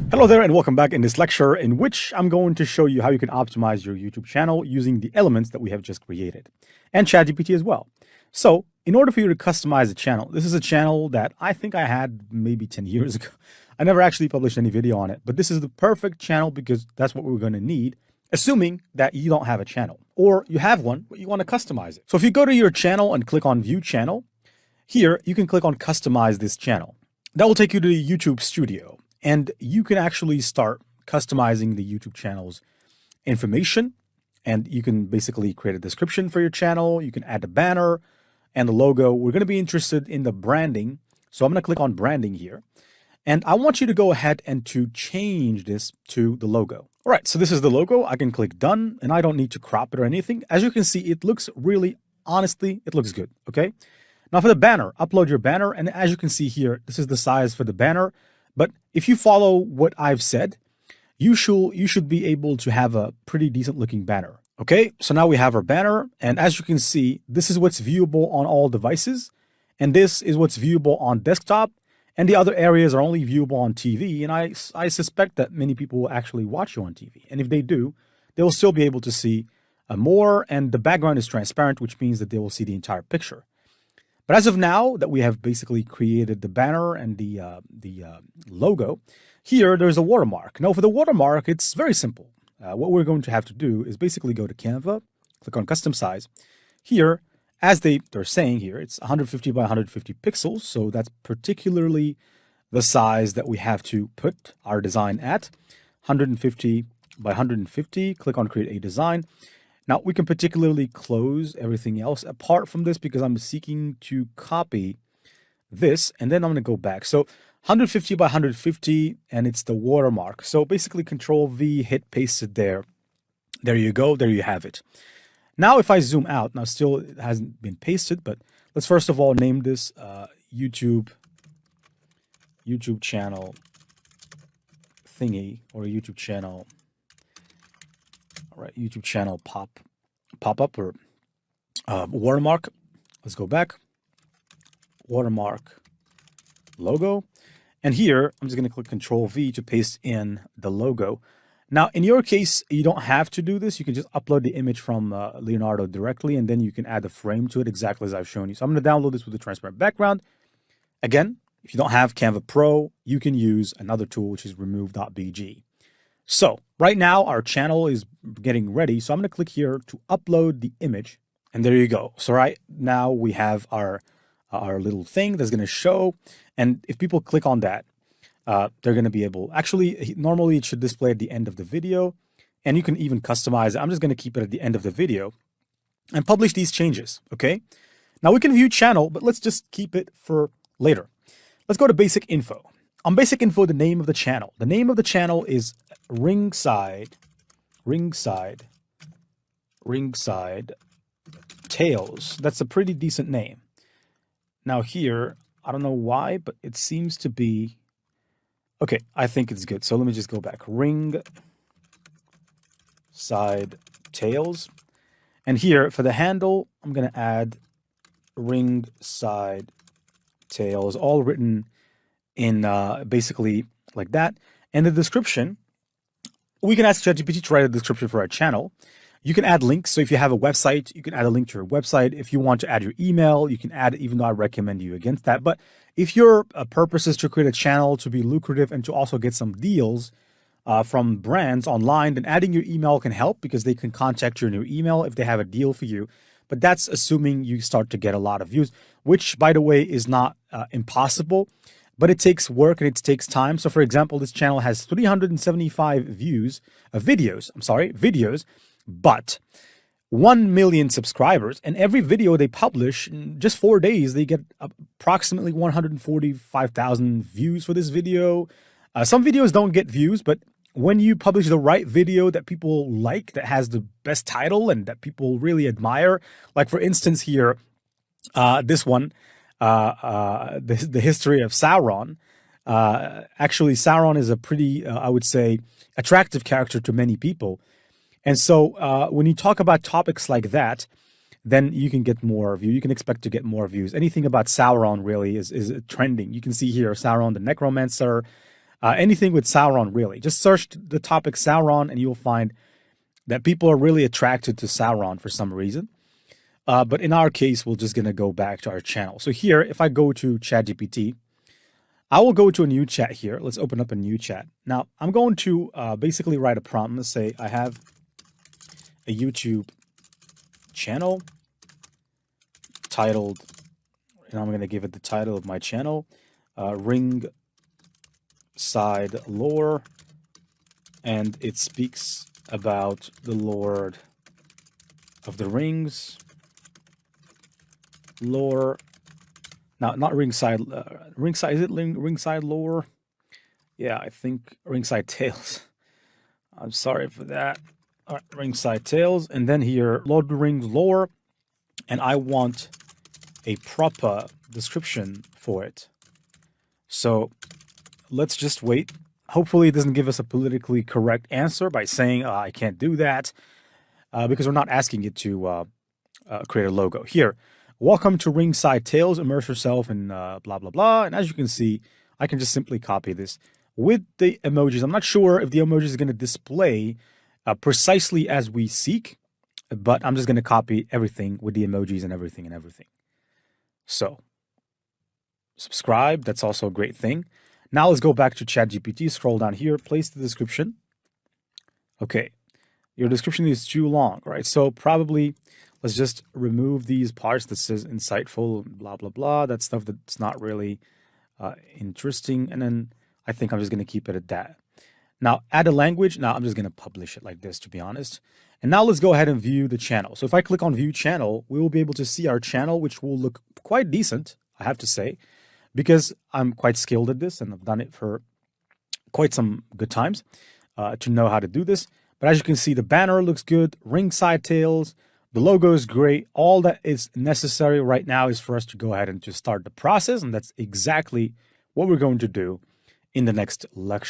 Hello there and welcome back in this lecture in which I'm going to show you how you can optimize your YouTube channel using the elements that we have just created and ChatGPT as well. So in order for you to customize a channel, this is a channel that I think I had maybe 10 years ago. I never actually published any video on it, but this is the perfect channel because that's what we're going to need, assuming that you don't have a channel or you have one, but you want to customize it. So if you go to your channel and click on View Channel, here you can click on Customize this channel. That will take you to the YouTube Studio. And you can actually start customizing the YouTube channel's information, and you can basically create a description for your channel. You can add a banner and the logo. We're going to be interested in the branding. So I'm going to click on branding here. And I want you to go ahead and to change this to the logo. All right, so this is the logo. I can click done and I don't need to crop it or anything. As you can see, it looks really, honestly, it looks good. Okay. Now for the banner, upload your banner. And as you can see here, this is the size for the banner. But if you follow what I've said, you should be able to have a pretty decent looking banner. Okay, so now we have our banner. And as you can see, this is what's viewable on all devices. And this is what's viewable on desktop. And the other areas are only viewable on TV. And I suspect that many people will actually watch you on TV. And if they do, they will still be able to see more. And the background is transparent, which means that they will see the entire picture. But as of now that we have basically created the banner and the logo, here there's a watermark. Now for the watermark, it's very simple. What we're going to have to do is basically go to Canva, click on custom size. Here, as they're saying here, it's 150 by 150 pixels. So that's particularly the size that we have to put our design at. 150 by 150, click on create a design. Now, we can particularly close everything else apart from this because I'm seeking to copy this, and then I'm going to go back. So 150 by 150, and it's the watermark. So basically Control V, hit paste it there. There you go. There you have it. Now, if I zoom out, now still it hasn't been pasted, but let's first of all name this YouTube channel thingy, or YouTube channel. All right, YouTube channel pop-up or watermark. Let's go back. Watermark logo. And here, I'm just going to click Control V to paste in the logo. Now, in your case, you don't have to do this. You can just upload the image from Leonardo directly, and then you can add a frame to it exactly as I've shown you. So I'm going to download this with a transparent background. Again, if you don't have Canva Pro, you can use another tool, which is remove.bg. So right now our channel is getting ready. So I'm going to click here to upload the image. And there you go. So right now we have our little thing that's going to show. And if people click on that, they're going to be able, actually, normally it should display at the end of the video. And you can even customize it. I'm just going to keep it at the end of the video and publish these changes. Okay. Now we can view channel, but let's just keep it for later. Let's go to basic info. On basic info, the name of the channel. The name of the channel is Ringside Tales. That's a pretty decent name. Now here, I don't know why, but it seems to be, okay, I think it's good. So let me just go back. Ringside Tales. And here for the handle, I'm going to add Ringside Tales, all written in basically like that. And the description, we can ask ChatGPT to write a description for our channel. You can add links. So if you have a website, you can add a link to your website. If you want to add your email, you can add it, even though I recommend you against that. But if your purpose is to create a channel to be lucrative and to also get some deals from brands online, then adding your email can help because they can contact you in your email if they have a deal for you. But that's assuming you start to get a lot of views, which, by the way, is not impossible. But it takes work and it takes time. So for example, this channel has 375 videos, but 1 million subscribers. And every video they publish, in just 4 days, they get approximately 145,000 views for this video. Some videos don't get views, but when you publish the right video that people like, that has the best title and that people really admire, like for instance here, this one, the history of Sauron. Actually, Sauron is a pretty, I would say, attractive character to many people. And so when you talk about topics like that, then you can get more views. You can expect to get more views. Anything about Sauron really is trending. You can see here Sauron the Necromancer, anything with Sauron, really. Just search the topic Sauron and you'll find that people are really attracted to Sauron for some reason. But in our case, we're just going to go back to our channel. So here, if I go to ChatGPT, I will go to a new chat here. Let's open up a new chat. Now, I'm going to basically write a prompt. Let's say I have a YouTube channel titled, and I'm going to give it the title of my channel, Ringside Lore, and it speaks about the Lord of the Rings lore. Now, not ringside. Ringside, is it ringside lore? Yeah, I think ringside tales. I'm sorry for that. All right, ringside tales, and then here, Lord of the Rings lore, and I want a proper description for it. So let's just wait. Hopefully, it doesn't give us a politically correct answer by saying I can't do that, because we're not asking it to create a logo here. Welcome to Ringside Tales. Immerse yourself in blah, blah, blah. And as you can see, I can just simply copy this with the emojis. I'm not sure if the emojis is going to display precisely as we seek, but I'm just going to copy everything with the emojis and everything. So, subscribe. That's also a great thing. Now let's go back to ChatGPT. Scroll down here. Place the description. Okay. Your description is too long, right? So probably let's just remove these parts that says insightful, blah, blah, blah. That stuff that's not really interesting. And then I think I'm just going to keep it at that. Now, add a language. Now, I'm just going to publish it like this, to be honest. And now let's go ahead and view the channel. So if I click on view channel, we will be able to see our channel, which will look quite decent, I have to say, because I'm quite skilled at this and I've done it for quite some good times to know how to do this. But as you can see, the banner looks good. Ringside Tales. The logo is great. All that is necessary right now is for us to go ahead and just start the process. And that's exactly what we're going to do in the next lecture.